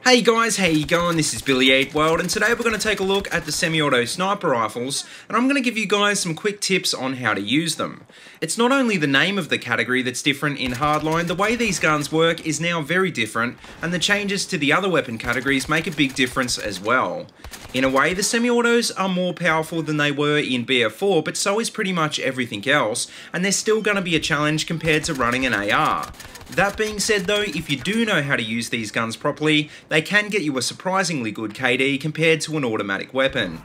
Hey guys, how you going? This is BillyEatWorld, and today we're going to take a look at the semi-auto sniper rifles, and I'm going to give you guys some quick tips on how to use them. It's not only the name of the category that's different in Hardline, the way these guns work is now very different, and the changes to the other weapon categories make a big difference as well. In a way, the semi-autos are more powerful than they were in BF4, but so is pretty much everything else, and they're still going to be a challenge compared to running an AR. That being said though, if you do know how to use these guns properly, they can get you a surprisingly good KD compared to an automatic weapon.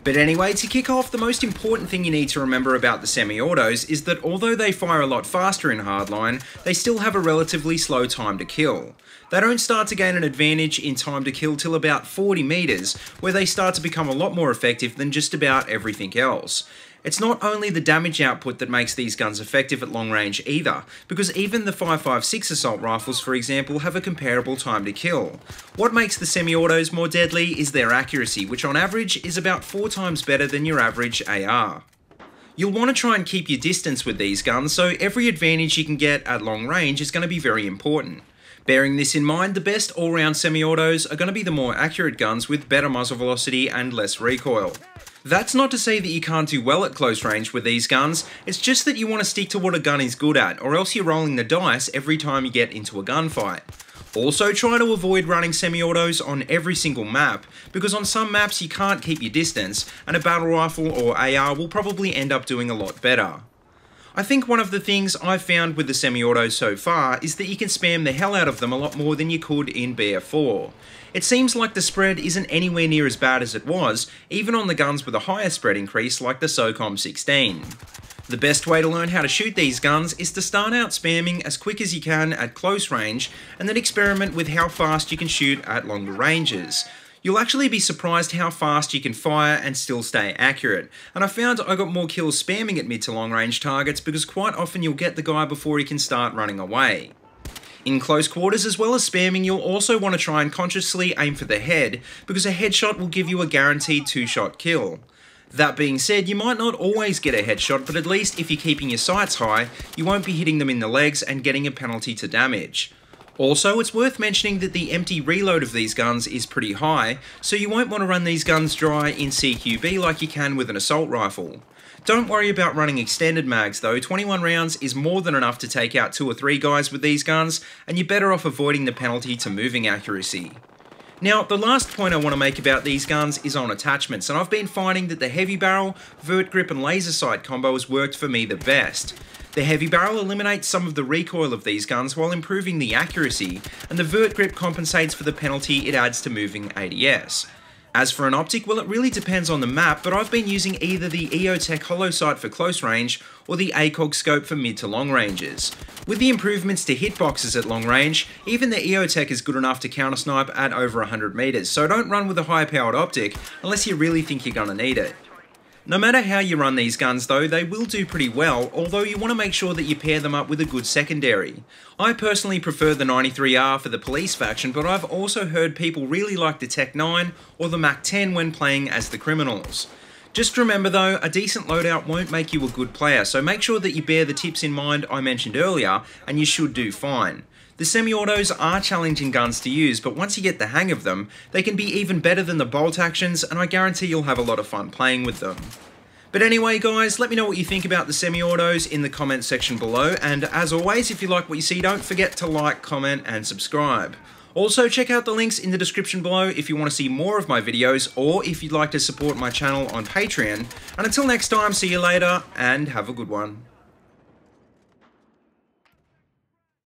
But anyway, to kick off, the most important thing you need to remember about the semi-autos is that although they fire a lot faster in Hardline, they still have a relatively slow time to kill. They don't start to gain an advantage in time to kill till about 40 meters, where they start to become a lot more effective than just about everything else. It's not only the damage output that makes these guns effective at long range either, because even the 5.56 assault rifles, for example, have a comparable time to kill. What makes the semi-autos more deadly is their accuracy, which on average is about 4 times better than your average AR. You'll want to try and keep your distance with these guns, so every advantage you can get at long range is going to be very important. Bearing this in mind, the best all-round semi-autos are going to be the more accurate guns with better muzzle velocity and less recoil. That's not to say that you can't do well at close range with these guns, it's just that you want to stick to what a gun is good at, or else you're rolling the dice every time you get into a gunfight. Also, try to avoid running semi-autos on every single map, because on some maps you can't keep your distance, and a battle rifle or AR will probably end up doing a lot better. I think one of the things I've found with the semi-autos so far is that you can spam the hell out of them a lot more than you could in BF4. It seems like the spread isn't anywhere near as bad as it was, even on the guns with a higher spread increase like the SOCOM 16. The best way to learn how to shoot these guns is to start out spamming as quick as you can at close range, and then experiment with how fast you can shoot at longer ranges. You'll actually be surprised how fast you can fire and still stay accurate, and I found I got more kills spamming at mid to long range targets because quite often you'll get the guy before he can start running away. In close quarters, as well as spamming, you'll also want to try and consciously aim for the head, because a headshot will give you a guaranteed 2-shot kill. That being said, you might not always get a headshot, but at least if you're keeping your sights high, you won't be hitting them in the legs and getting a penalty to damage. Also, it's worth mentioning that the empty reload of these guns is pretty high, so you won't want to run these guns dry in CQB like you can with an assault rifle. Don't worry about running extended mags though, 21 rounds is more than enough to take out 2 or 3 guys with these guns, and you're better off avoiding the penalty to moving accuracy. Now, the last point I want to make about these guns is on attachments, and I've been finding that the heavy barrel, vert grip and laser sight combo has worked for me the best. The heavy barrel eliminates some of the recoil of these guns while improving the accuracy, and the vert grip compensates for the penalty it adds to moving ADS. As for an optic, well, it really depends on the map, but I've been using either the EOTech Holo Sight for close range or the ACOG scope for mid to long ranges. With the improvements to hitboxes at long range, even the EOTech is good enough to counter snipe at over 100 meters, so don't run with a high powered optic unless you really think you're gonna need it. No matter how you run these guns though, they will do pretty well, although you want to make sure that you pair them up with a good secondary. I personally prefer the 93R for the police faction, but I've also heard people really like the Tech 9 or the Mac 10 when playing as the criminals. Just remember though, a decent loadout won't make you a good player, so make sure that you bear the tips in mind I mentioned earlier, and you should do fine. The semi-autos are challenging guns to use, but once you get the hang of them, they can be even better than the bolt actions, and I guarantee you'll have a lot of fun playing with them. But anyway guys, let me know what you think about the semi-autos in the comments section below, and as always, if you like what you see, don't forget to like, comment and subscribe. Also, check out the links in the description below if you want to see more of my videos, or if you'd like to support my channel on Patreon. And until next time, see you later, and have a good one.